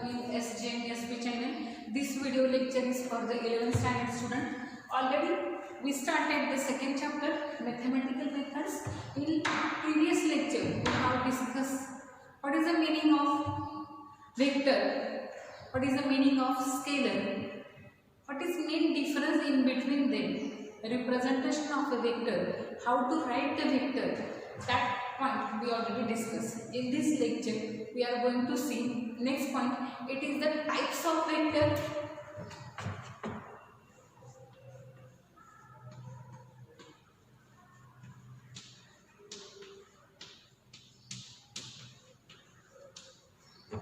with SJNSP channel. This video lecture is for the 11th standard student. Already we started the second chapter, mathematical methods. In previous lecture we have discussed what is the meaning of vector, what is the meaning of scalar, what is main difference in between them, representation of a vector, how to write the vector. That point we already discussed. In this lecture we are going to see next point. It is the types of vector.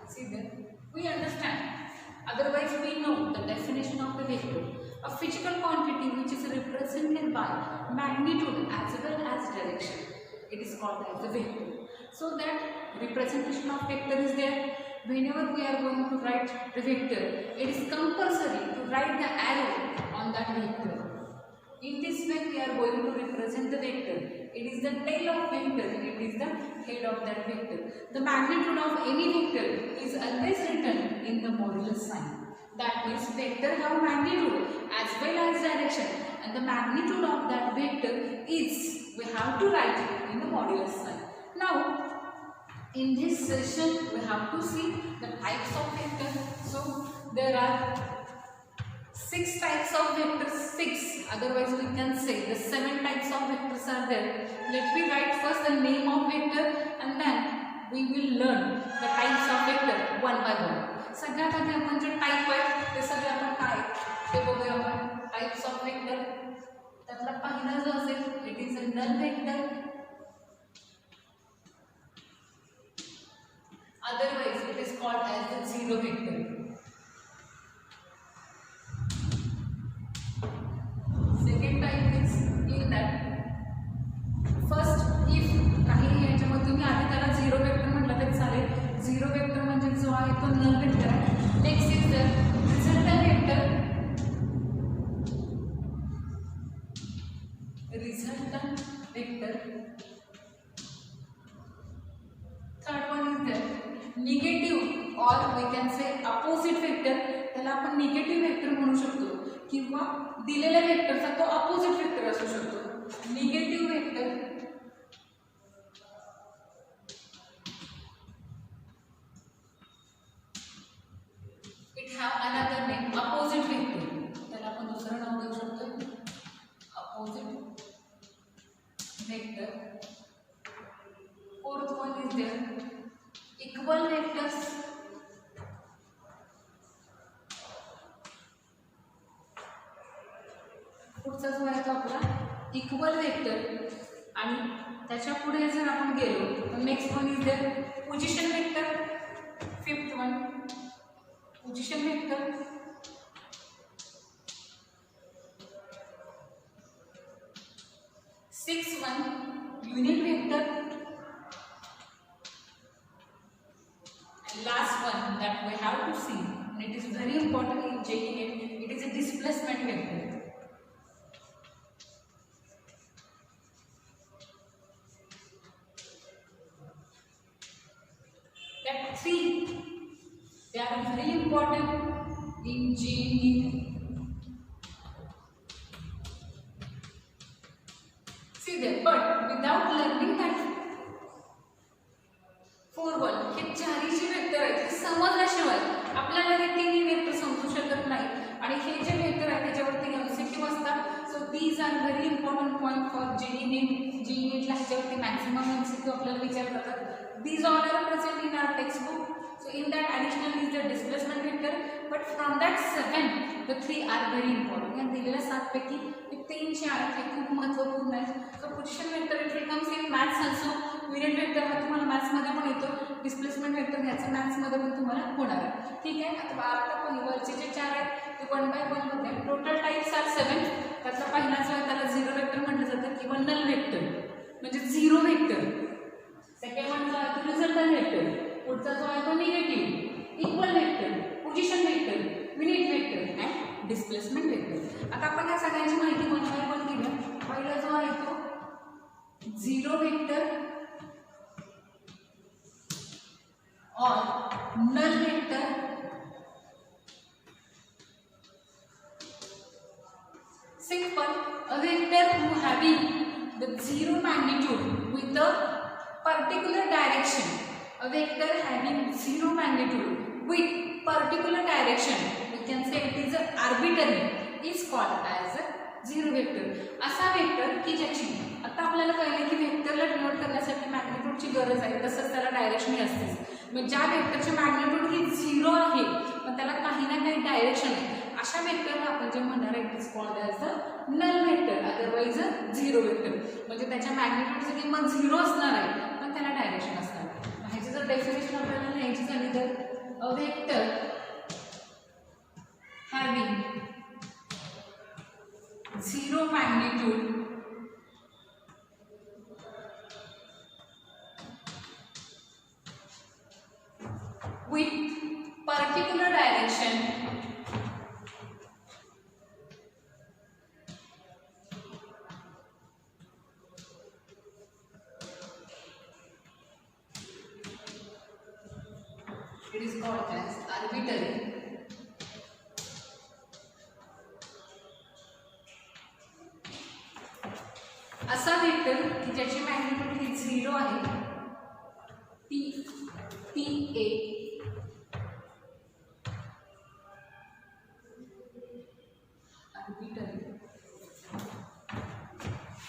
See there, we understand. Otherwise we know the definition of the vector. A physical quantity which is represented by magnitude as well as direction. It is called as a vector. So that representation of vector is there. Whenever we are going to write the vector, it is compulsory to write the arrow on that vector. In this way we are going to represent the vector. It is the tail of vector, it is the head of that vector. The magnitude of any vector is always written in the modulus sign. That means vector have magnitude as well as direction, and the magnitude of that vector is, we have to write it in the modulus sign. Now in this session we have to see the types of vectors. So there are 6 types of vectors, 6, otherwise we can say the 7 types of vectors are there. Let me write first the name of vector and then we will learn the types of vector one by one. सगळ्यात आधी आपण जे type आहेत ते सगळे आपण काय ते बघूया आपण. टाइप्स ऑफ वेक्टर त्यातला पहिला जो असेल it is a null vector, otherwise it is called as the zero vector. Second type is in that first if काही याच्यामध्ये तुम्ही आधी त्याला झिरो वेक्टर म्हटलं तरी चालेल. झिरो वेक्टर म्हणजे जो आहे तो नल वेक्टर आहे. Next is the resultant vector. Resultant vector. Third one is the negative or we can say opposite vector. त्याला आपण निगेटिव्ह वेक्टर म्हणू शकतो किंवा दिलेल्या वेक्टरचा तो अपोजिट वेक्टर असू शकतो. Negative vector, it have another name opposite vector. त्याला आपण दुसरं नाव देऊ शकतो opposite vector. Fourth one is there equal vectors. पुढचा जो आहे तो आपला इक्वल वेक्टर आणि त्याच्या पुढे जर आपण गेलो तर next one is there position vector. Fifth one position vector. Sixth one unit vector. Last one that we have to see, and it is very important in JEE, it is a displacement vector. That 3 they are very important in JEE. See there, but without learning that 4-1 हे चारही vector आहेत हे समजल्याशिवाय आपल्याला हे तिन्ही vector समजू शकत नाही. आणि हे जे vector आहे त्याच्यावरती एमसीक्यू असतात. So these are very important point for JEE नीटला. ह्याच्यावरती मॅक्सिमम एमसीक्यू आपल्याला विचारतात. These all are present in our textbook. So in that additional is the displacement vector, but from that 7 the 3 are very important. या दिलेल्या 7 पैकी हे 3 जे आहेत हे खूप महत्त्वपूर्ण आहेत. So position vector it will comes in maths also. Unit vector हा तुम्हाला maths मध्ये पण येतो. डिस्प्लेसमेंट वेक्टर ह्याचं मॅथ्स मध्ये पण तुम्हाला होणार आहे. ठीक आहे. आता पण वरचे जे 4 आहेत ते 1 by 1 होते. Total types are 7. त्यातला पहिला जो आहे त्याला झिरो वेक्टर म्हटलं जातं किंवा नल वेक्टर म्हणजे झिरो वेक्टर. सेकंड वन जो आहे तो रिझल्टंट वेक्टर. पुढचा जो आहे तो negative, equal vector, position vector, unit vector and displacement vector. आता आपण ह्या सगळ्यांची माहिती वन बाय वन घेऊया. पहिला जो आहे तो झिरो वेक्टर और null vector magnitude with particular direction, we can say it is arbitrary, is called as a zero vector. असा वेक्टर की ज्याची आता आपल्याला कळले की वेक्टरला डिनोट करण्यासाठी मॅग्निट्यूडची गरज आहे, तसंच त्याला डायरेक्शन असतेच. मग ज्या वेक्टरचे मॅग्निट्यूड ही झिरो आहे पण त्याला काही ना काही डायरेक्शन आहे, अशा वेक्टरला आपण जे म्हणणार आहे it is called as the null vector, otherwise zero vector. म्हणजे त्याच्या मॅग्निट्यूडची किंमत झिरो असणार आहे पण त्याला डायरेक्शन असणार आहे. ह्याची जर डेफिनेशन आपल्याला लिहायची झाली तर a vector having zero magnitude with particular direction it is called as arbitrary. असा वेक्टर की ज्याची मॅग्निट्यूड ही झिरो आहे, T A arbitrary,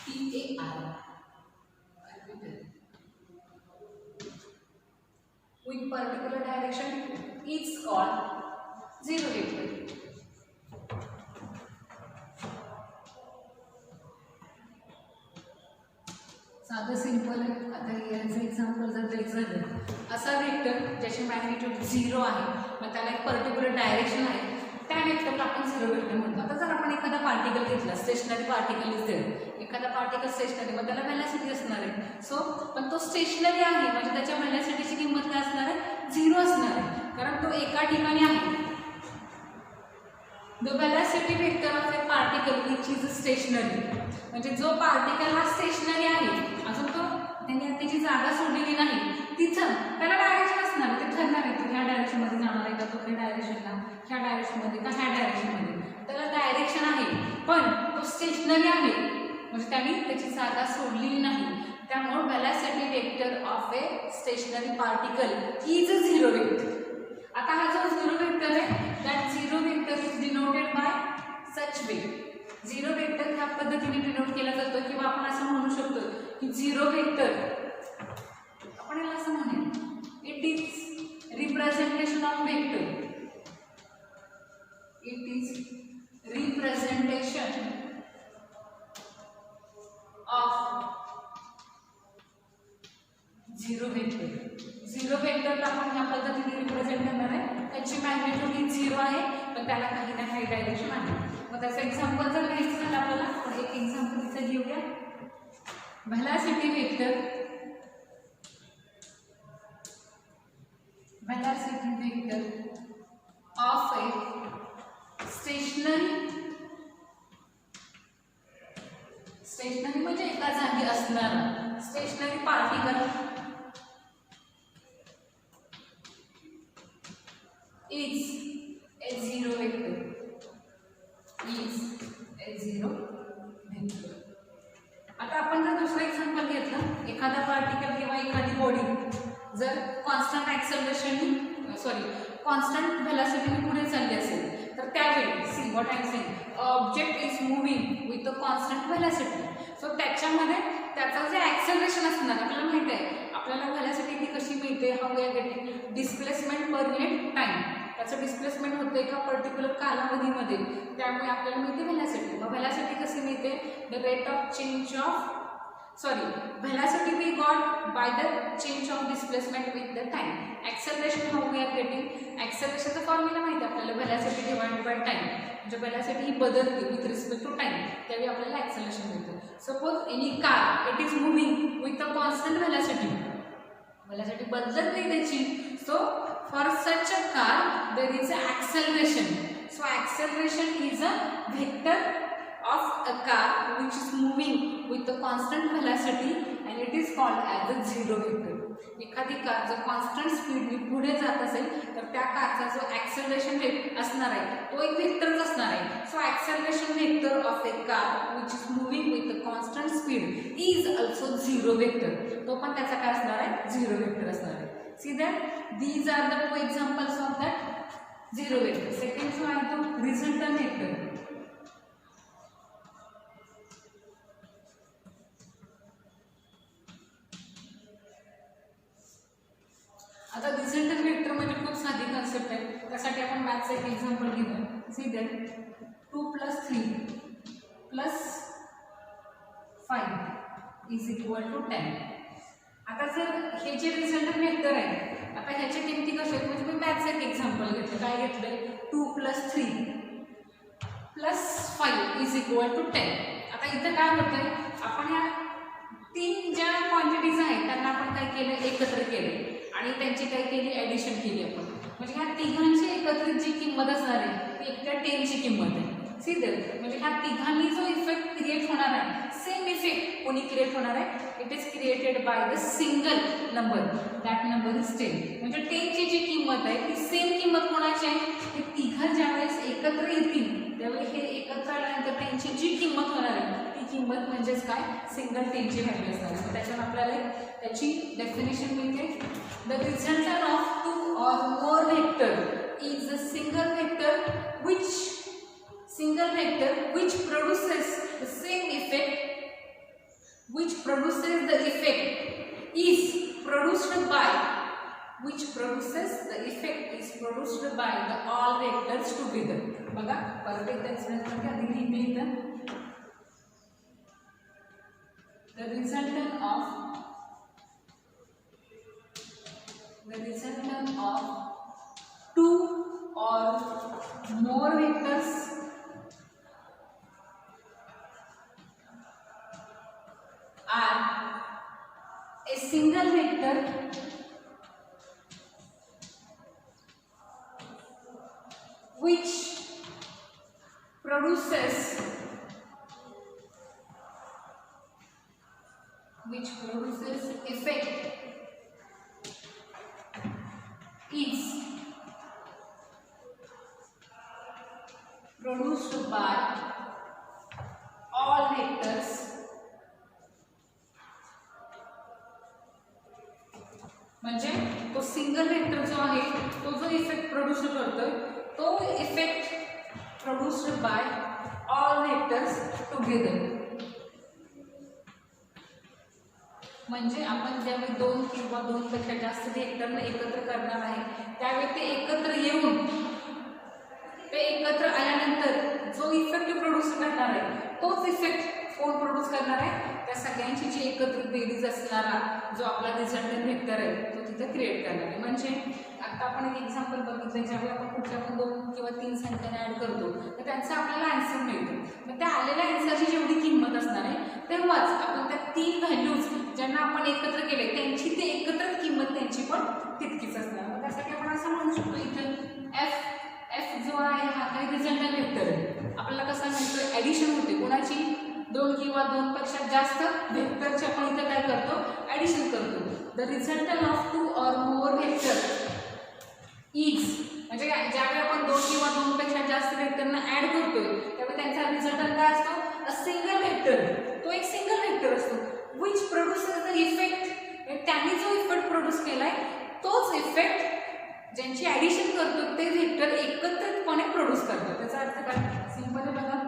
T A R arbitrary with particular direction is called zero vector. साधं simple आहे. आता याचं example जर द्यायचं झालं, असा वेक्टर ज्याची मॅग्निट्यूड झिरो आहे मग त्याला एक पर्टिक्युलर डायरेक्शन आहे, त्या वेक्टरला आपण झिरो वेक्टर म्हणतो. आता जर आपण एखादा पार्टिकल घेतला, स्टेशनरी पार्टिकल इज देअर, एखादा पार्टिकल स्टेशनरी, मग त्याला व्हेलॉसिटी असणार आहे. सो पण तो स्टेशनरी आहे म्हणजे त्याच्या व्हेलॉसिटीची किंमत काय असणार आहे, झिरो असणार आहे, कारण तो एका ठिकाणी आहे. The velocity vector of A particle which is stationary, म्हणजे जो पार्टिकल हा स्टेशनरी आहे, अजून तो त्याने त्याची जागा सोडलेली नाही, तिथं त्याला डायरेक्शन असणार, ते ठरणार आहे तो ह्या डायरेक्शनमध्ये जाणार आहे का, तो ह्या डायरेक्शनला, ह्या डायरेक्शनमध्ये का ह्या डायरेक्शनमध्ये, त्याला डायरेक्शन आहे पण तो स्टेशनरी आहे म्हणजे त्याने त्याची जागा सोडलेली नाही. त्यामुळे velocity vector of a stationery particle is a zero vector. आता हा जो झिरो वेक्टर आहे that zero vector is denoted by such way. Zero vector ह्या पद्धतीने डिनोट केला जातो किंवा आपण असं म्हणू शकतो की झिरो वेक्टर, आपण याला असं म्हणेल, it is representation of vector, it is representation of zero vector. Zero वेक्टरला आपण ह्या पद्धतीने रिप्रेझेंट करणार आहे, त्याची मॅग्निट्यूड ही झिरो आहे पण त्याला काही ना काही डायरेक्शन आहे. मग त्याचं एक्झाम्पल जर घ्यायचं झालं आपल्याला, आपण एक एक्झाम्पल इथं घेऊया. Velocity vector, velocity vector of a stationary म्हणजे एका जागी असणारा stationary particle is a zero vector, is a zero vector. आता आपण जर दुसरं एक्झाम्पल घेतलं, एखादा पार्टिकल किंवा एखादी बॉडी जर कॉन्स्टंट ॲक्सेलरेशन कॉन्स्टंट व्हेलॉसिटीने पुढे चालली असेल तर त्यावेळी see what I am saying, object is moving with a constant velocity. So त्याच्यामध्ये त्याचं जे ॲक्सेलरेशन असणार आपल्याला माहिती आहे, आपल्याला व्हेलॉसिटी ती कशी मिळते, how we are getting displacement per unit time. त्याचं डिस्प्लेसमेंट होतं एका पर्टिक्युलर कालावधीमध्ये, त्यामुळे आपल्याला मिळते व्हेलॉसिटी. मग व्हेलॉसिटी कशी मिळते, the rate of change of velocity we got by the change of displacement with the time. Acceleration how we are getting, acceleration चा फॉर्म्युला माहिती आहे आपल्याला, velocity divided by time. म्हणजे velocity ही बदलते with respect to time, त्यावेळी आपल्याला acceleration मिळतं. Suppose any car, it is moving with a constant velocity. velocity बदलत नाही त्याची. So for such a car there is a acceleration. So acceleration is a vector of a car which is moving with a constant velocity and it is called as a zero vector. एखादी car जर constant स्पीडने पुढे जात असेल तर त्या कारचा जो ॲक्सेलरेशन रेट असणार आहे तो एक वेक्टरच असणार आहे. So acceleration vector of a car which is moving with a constant speed is also zero vector. तो पण त्याचा काय असणार आहे, झिरो वेक्टर असणार आहे. See that these are the two example zero vector. Second जो आहे तो रिझल्टंट वेक्टर. आता रिझल्टंट वेक्टर म्हणजे खूप साधी कन्सेप्ट आहे. त्यासाठी आपण मॅथ्सचं एक एक्झाम्पल घेऊया. See that 2 + 3 + 5 is equal to 10. आता जर हे जे रिझल्टंट वेक्टर आहे, आता ह्याच्या किमती कशा आहेत म्हणजे मी मॅथ्सचं एक एक्झाम्पल घेतलं. काय घेतलंय? 2 + 3 + 5 इज इक्वल टू 10. आता इथं काय होतंय, आपण ह्या तीन ज्या क्वांटिटीज आहेत त्यांना आपण काय केलं, एकत्र केले आणि त्यांची काय केली, ॲडिशन केली आपण. म्हणजे ह्या तिघांची एकत्रित जी किंमत असणार आहे ती एकट्या 10ची किंमत आहे. सी दॅट म्हणजे ह्या तिघांनी जो इफेक्ट क्रिएट होणार आहे, सेम इफेक्ट कोणी क्रिएट होणार आहे, it is created by the single number. That number is 10. म्हणजे 10ची जी किंमत आहे ती सेम किंमत कोणाची आहे, हे तिघं ज्यावेळेस एकत्र येतील त्यावेळी हे एकत्र आल्यानंतर त्यांची जी किंमत होणार आहे ती किंमत म्हणजेच काय, सिंगल 10ची व्हॅल्यू असणार आहे. त्याच्यावर आपल्याला त्याची डेफिनेशन मिळते. The resultant of 2 or more vector is a single vector which produces the same effect, which produces the effect is produced by the all vectors together. बघा परत एकदा एक्सप्लेन करते. आधी लिहिते इथं the resultant of 2 or more vectors are a single vector which produces effect is produced by all vectors म्हणजे तो single vector जो आहे तो जो इफेक्ट प्रोड्यूस करतोय तो effect produced by all vectors together. म्हणजे आपण ज्यावेळी 2 किंवा 2 पेक्षा जास्त वेक्टरला एकत्र करणार आहे त्यावेळी ते एकत्र येऊन ते एकत्र आल्यानंतर जो इफेक्ट प्रोड्यूस करणार आहे तोच इफेक्ट कोण प्रोड्यूस करणार आहे, त्या सगळ्यांची जी एकत्रित बेरीज असणारा जो आपला रिझल्टंट वेक्टर आहे तो तिथे क्रिएट करणार आहे. म्हणजे आता आपण एक एक्झाम्पल बघितलं, ज्यावेळी आपण कुठल्या पण 2 किंवा 3 संख्यांना ॲड करतो तर त्यांचा आपल्याला आन्सर मिळतो. मग त्या आलेल्या आन्सरची जेवढी किंमत असणार आहे तेव्हाच आपण त्या 3 व्हॅल्यूज ज्यांना आपण एकत्र केले त्यांची ते एकत्रित किंमत त्यांची पण तितकीच असणार. मग त्यासाठी आपण असं म्हणू शकतो इथं एफ जो आहे हा काही रिझल्टंट वेक्टर आहे. आपल्याला कसा मिळतो, ॲडिशन होते कोणाची, 2 किंवा 2 पेक्षा जास्त वेक्टरची आपण इथं काय करतो, ॲडिशन करतो. The resultant of 2 or more vector is म्हणजे ज्यावेळी आपण 2 किंवा 2 पेक्षा जास्त वेक्टरना ॲड करतोय त्यावेळी त्यांचा रिझल्टंट काय असतो, अ सिंगल वेक्टर. तो एक सिंगल वेक्टर असतो विच प्रोड्युसेस द इफेक्ट. त्यांनी जो इफेक्ट प्रोड्यूस केलाय तोच इफेक्ट ज्यांची ॲडिशन करतो ते वेक्टर एकत्रितपणे प्रोड्यूस करतात. त्याचा अर्थ काय, सिंपल बघा,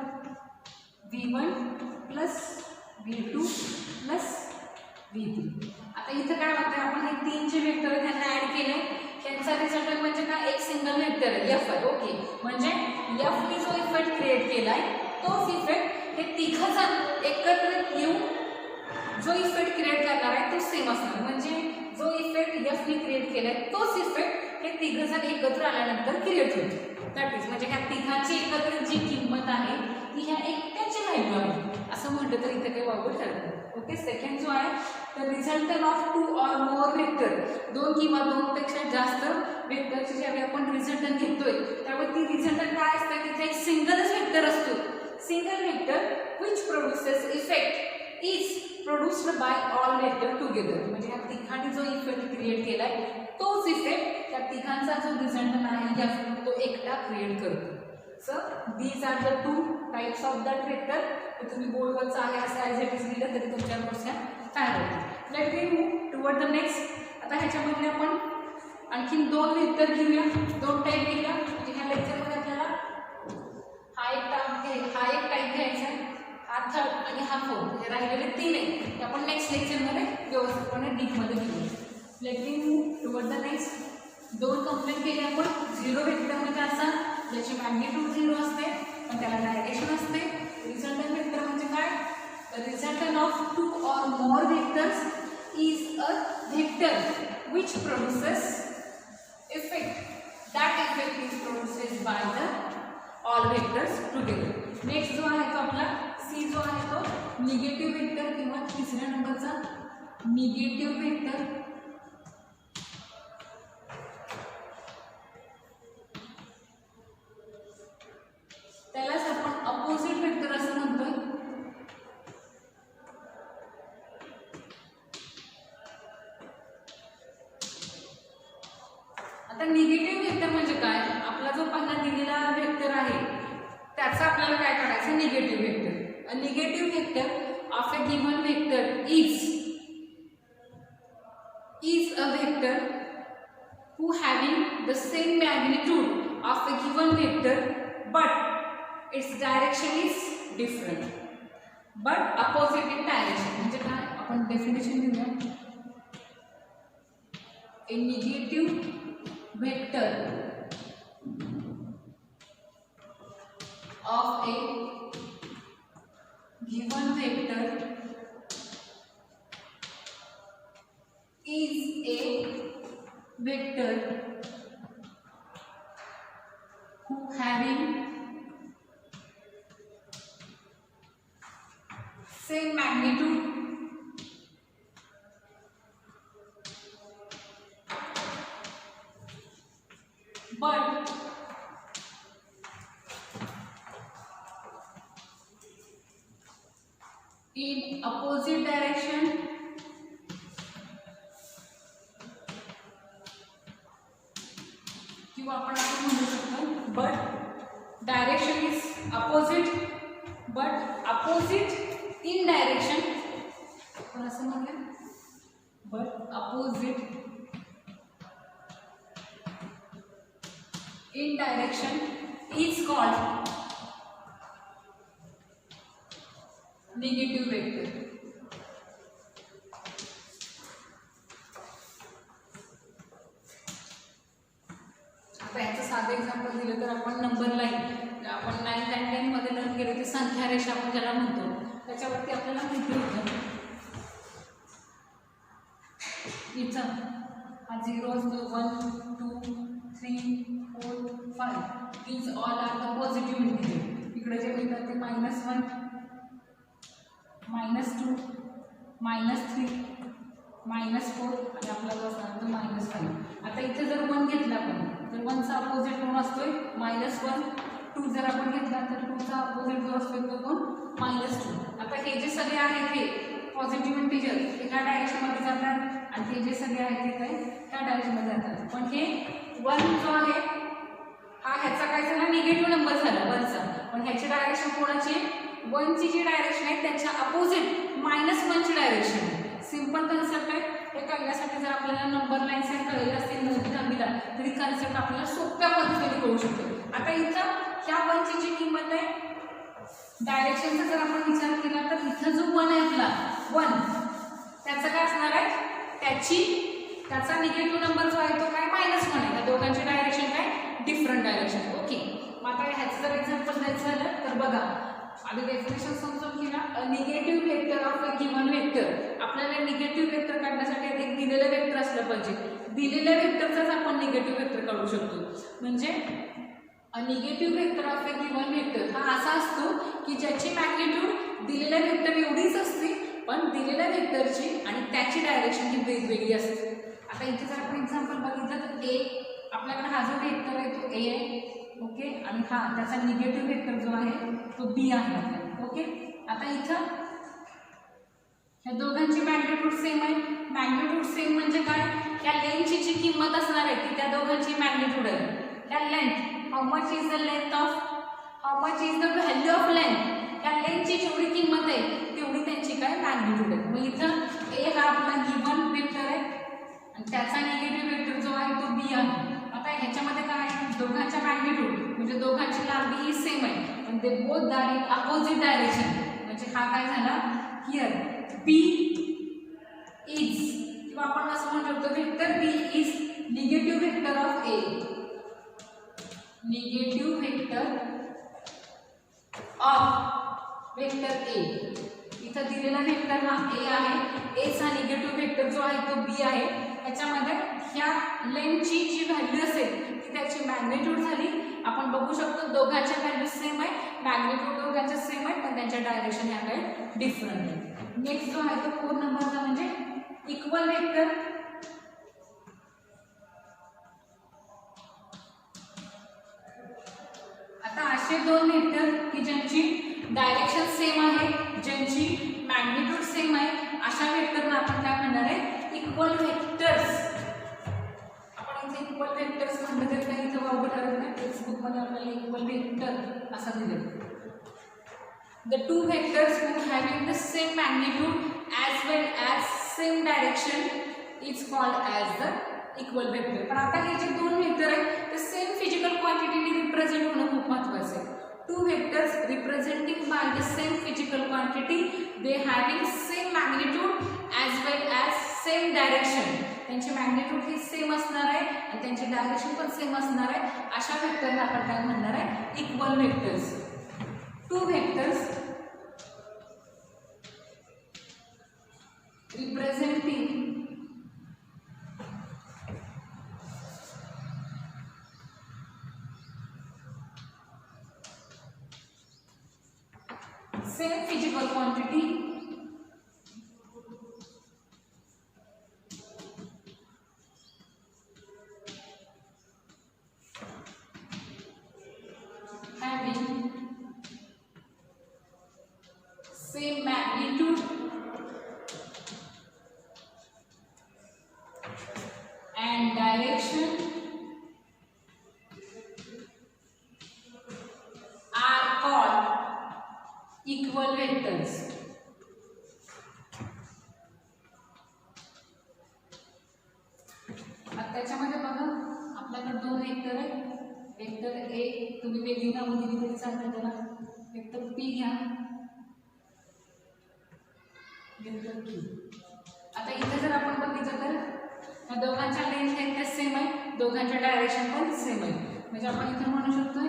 v1 + v2 + v3. आता इथं काय होतं, आपण हे 3 जे वेक्टर आहेत त्यांना ॲड केले, त्यांचा रिझल्टंट म्हणजे काय, एक सिंगल वेक्टर आहे एफ आहे. ओके, म्हणजे एफने जो इफेक्ट क्रिएट केलाय तोच इफेक्ट हे तिघंजण एकत्रित येऊन जो इफेक्ट क्रिएट करणार आहे तो सेम असणार. म्हणजे जो इफेक्ट एफने क्रिएट केलाय तोच इफेक्ट हे तिघंजण एकत्र आल्यानंतर क्रिएट होतो. दॅट इज म्हणजे ह्या तिघांची एकत्रित जी किंमत आहे ती ह्या एकट्याची व्हॅल्यू आहे असं म्हटलं तर इथे काही वावगं ठरतं. ओके, सेकंड जो आहे तर resultant of 2 or more vector, 2 किंवा 2 पेक्षा जास्त वेक्टरची ज्यावेळी आपण रिझल्टंट घेतोय त्यावेळी ती रिझल्टंट काय असतं, तिथे एक सिंगलच वेक्टर असतो. Single vector which produces effect is produced by all vector together. म्हणजे ह्या तिघांनी जो इफेक्ट क्रिएट केलाय तोच इफेक्ट त्या तिघांचा जो रिझल्टंट आहे तो एकटा क्रिएट करतो. So these are the 2 types of that vector. तुम्ही बोर्डवरचं आहे असं ॲज इट इज लिहिलं तरी तुमच्या नोट्सच्या काय होतं. Let me move toward the next. आता ह्याच्यामध्ये आपण आणखीन 2 वेक्टर घेऊया, 2 टाईप घेऊया. म्हणजे ह्या लेक्चरमध्ये आपल्याला हा एक टाईप घ्यायचा आहे, हा थर्ड आणि हा फोर्थ, हे राहिलेले 3 आहेत ते आपण नेक्स्ट लेक्चरमध्ये व्यवस्थितपणे डीपमध्ये घेऊ. Let me move toward the next. 2 complaint केली आपण. 0 वेक्टर म्हणजे असा ज्याची मॅग्निट्यूड 0 असते पण त्याला डायरेक्शन असते. रिझल्टंट वेक्टर म्हणजे काय? The resultant of 2 or more vectors is a vector which produces effect. That effect is produced by the all vectors together. Next जो आहे तो आपला सी जो आहे तो निगेटिव्ह वेक्टर किंवा तिसऱ्या नंबरचा निगेटिव्ह वेक्टर. त्यालाच आपण अपोजिट वेक्टर असं म्हणतोय. आता निगेटिव्ह वेक्टर म्हणजे काय? आपला जो पहिला दिलेला वेक्टर आहे त्याचा आपल्याला काय करायचं? Negative vector. A negative vector of a given vector is a vector who having the same magnitude of a given vector but its direction is different but opposite in direction. म्हणजे काय? आपण definition देऊया. a negative vector of a given vector is a vector who having same magnitude but in opposite direction किंवा आपण असं म्हणू शकतो but direction is opposite but opposite in direction. आपण असं म्हणूया but opposite in direction is called negative vector. आता याचं साधं एक्झाम्पल दिलं तर आपण नंबर लाईन, आपण 9th and 10th मध्ये लर्न केले ते संख्या रेषा आपण ज्याला म्हणतो, त्याच्यावरती आपल्याला माहिती होतं इथं हा 0 असतो 1 2 3 4 5 these all are the positive integer. इकडे जे मिळतात ते -1 -2 -3 -4 आणि आपला जो असणार तो -5. आता इथे जर 1 घेतला आपण तर 1 चा अपोजिट कोण असतोय? -1. 2 जर आपण घेतला तर 2 चा अपोजिट जो असतो तो कोण? -2. आता हे जे सगळे आहेत हे पॉझिटिव्ह इंटिजर ह्या डायरेक्शनमध्ये जातात आणि हे जे सगळे आहेत ते काय त्या डायरेक्शनमध्ये जातात. पण हे 1 जो आहे हा ह्याचा काय झाला? निगेटिव्ह नंबर झाला 1चा. पण ह्याची डायरेक्शन कोणाची? 1 ची जी डायरेक्शन आहे त्याच्या अपोजिट -1 ची डायरेक्शन आहे. सिंपल कन्सेप्ट आहे. हे कळण्यासाठी जर आपल्याला नंबर लाईन्स हे कळले असतील 9वी 10वीला तरी कन्सेप्ट आपल्याला सोप्या पद्धतीने कळू शकतो. आता इथं ह्या 1 ची जी किंमत आहे डायरेक्शनचा जर आपण विचार केला तर इथं जो 1 आहे आपला 1 त्याचं काय असणार आहे? त्याचा निगेटिव्ह नंबर जो आहे तो काय? -1 आहे. या दोघांची डायरेक्शन काय? Different direction. ओके. मग आता ह्याचं जर एक्झाम्पल द्यायचं झालं तर बघा आधी डेफिनेशन समजून घ्या. अ negative vector of a given vector. आपल्याला निगेटिव्ह वेक्टर काढण्यासाठी एक दिलेलं वेक्टर असलं पाहिजे. दिलेल्या वेक्टरचाच आपण निगेटिव्ह वेक्टर काढू शकतो. म्हणजे अ negative vector of a given vector हा असा असतो की ज्याची मॅग्निट्यूड दिलेल्या वेक्टर एवढीच असते पण दिलेल्या वेक्टरची आणि त्याची डायरेक्शन ही वेगवेगळी असते. आता इथे जर आपण एक्झाम्पल बघितलं तर ए आपल्याकडे हा जो वेक्टर आहे तो ए आहे. ओके. आणि हा त्याचा निगेटिव्ह वेक्टर जो आहे तो बी आहे आपल्याला. ओके. आता इथं ह्या दोघांची मॅग्निट्यूड सेम आहे. मॅग्निट्यूड सेम म्हणजे काय? ह्या लेंथची जी किंमत असणार आहे ती त्या दोघांची मॅग्निट्यूड आहे. ह्या length how much is the length of how much is the value of length. ह्या लेंथची जेवढी किंमत आहे तेवढी त्यांची काय? मॅग्निट्यूड आहे. मग इथं ए हा आपला गिवन वेक्टर आहे आणि त्याचा निगेटिव्ह वेक्टर जो आहे तो बी आहे. आता ह्याच्यामध्ये काय आहे? दोघांच्या मॅग्निट्यूड म्हणजे दोघांची लांबी ही सेम आहे पण ते both are in opposite direction म्हणजे हा काय झाला हियर बी इज किंवा आपण असं म्हणू शकतो vector B is negative vector of A negative vector of vector A इथं दिलेला वेक्टर हा ए आहे ए चा निगेटिव्ह वेक्टर जो आहे तो बी आहे त्याच्यामध्ये ह्या लेंथची जी व्हॅल्यू असेल ती त्याची मॅग्निट्यूड झाली आपण बघू शकतो दोघांच्या व्हॅल्यू सेम आहे मॅग्निट्यूड दोघांच्या सेम आहे पण त्यांच्या डायरेक्शन ह्या काही डिफरंट आहे नेक्स्ट जो आहे तो 4 नंबरचा म्हणजे इक्वल वेक्टर आता असे दोन वेक्टर की ज्यांची डायरेक्शन सेम आहे ज्यांची मॅग्निट्यूड सेम आहे अशा वेक्टरना आपण काय म्हणणार आहे इक्वल वेक्टर्स आपण इथे इक्वल वेक्टर्स म्हणलं तरी काही इथं वावगं ठरत नाही टेक्स्टबुक मध्ये आपल्याला इक्वल वेक्टर असं दिलं the two vectors who having the same magnitude as well as same direction is called as the equal vector पण आता हे जे दोन वेक्टर आहेत ते सेम फिजिकल क्वांटिटीने रिप्रेझेंट होणं खूप महत्त्वाचं आहे two vectors representing by the same physical quantity they having same magnitude as well as same direction त्यांची मॅग्निट्यूड ही सेम असणार आहे आणि त्यांची डायरेक्शन पण सेम असणार आहे अशा वेक्टरला आपण काय म्हणणार आहे equal vectors two vectors representing same physical quantity having same magnitude and direction are called equal vectors. आता त्याच्यामध्ये बघा आपल्याकडे दोन वेक्टर आहेत वेक्टर ए तुम्ही वेगळी नावं दिली तरी चालतं त्याला वेक्टर पी घ्या वेक्टर क्यू आता इथे जर आपण बघितलं तर या दोघांच्या लेंथ आहेत त्या सेम आहे दोघांच्या डायरेक्शन पण सेम आहे म्हणजे आपण इथे म्हणू शकतोय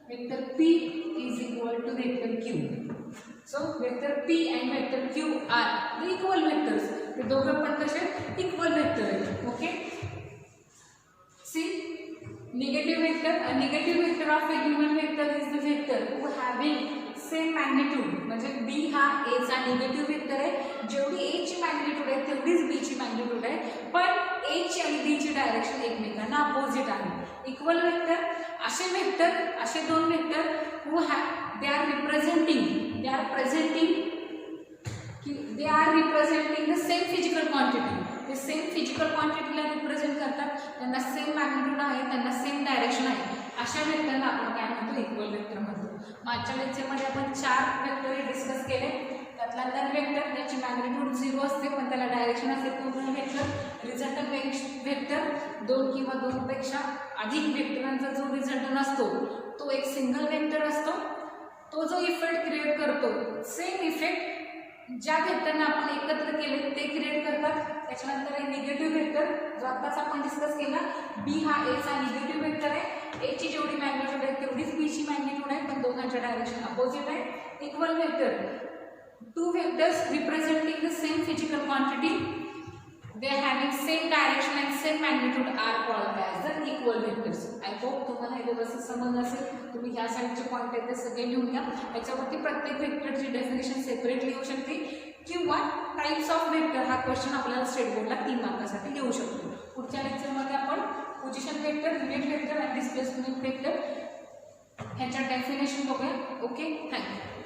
vector P is equal to vector Q so vector P and vector Q are the equal vectors ते दोघं पण कसे इक्वल वेक्टर आहेत okay see negative vector of a given vector is the vector who having same magnitude म्हणजे b हा a चा negative vector आहे जेवढी a ची मॅग्निट्यूड आहे तेवढीच b ची मॅग्निट्यूड आहे पण a ची आणि b ची डायरेक्शन एकमेकांना अपोजिट आहे इक्वल वेक्टर असे दोन vector who have they are representing the same physical quantity ते सेम फिजिकल क्वांटिटीला रिप्रेझेंट करतात त्यांना सेम मॅग्निट्यूड आहे त्यांना सेम डायरेक्शन आहे अशा वेक्टरला आपण काय म्हणतो इक्वल वेक्टर म्हणतो मागच्या लेक्चरमध्ये आपण 4 वेक्टर डिस्कस केले त्यातला नन वेक्टर ज्याची मॅग्निट्यूड 0 असते पण त्याला डायरेक्शन असते तो नन वेक्टर रिझल्टंट वेक्टर 2 किंवा 2 पेक्षा अधिक वेक्टरांचा जो रिझल्टंट असतो तो एक सिंगल वेक्टर असतो तो जो इफेक्ट क्रिएट करतो सेम इफेक्ट ज्या वेक्टरने आपण एकत्र केले ते क्रिएट करतात त्याच्यानंतर एक निगेटिव्ह वेक्टर जो आत्ताच आपण डिस्कस केला बी हा ए चा निगेटिव्ह वेक्टर आहे ए ची जेवढी मॅग्निट्यूड आहे तेवढीच बी ची मॅग्निट्यूड आहे पण दोघांच्या डायरेक्शन अपोजिट आहे equal vector two vectors representing the same physical quantity they are having same direction and same magnitude are called as the equal vectors. I hope तुम्हाला हे व्यवस्थित समजलं असेल तुम्ही ह्या साईडचे पॉईंट आहेत ते सगळे लिहून घ्या याच्यावरती प्रत्येक वेक्टरची डेफिनेशन सेपरेटली येऊ शकते किंवा टाइप्स ऑफ वेक्टर हा क्वेश्चन आपल्याला स्टेट बोर्डला 3 मार्कासाठी येऊ शकतो पुढच्या लेक्चरमध्ये आपण पोझिशन वेक्टर युनिट वेक्टर आणि डिस्प्लेसमेंट वेक्टर ह्याच्या डेफिनेशन बघूया ओके थँक्यू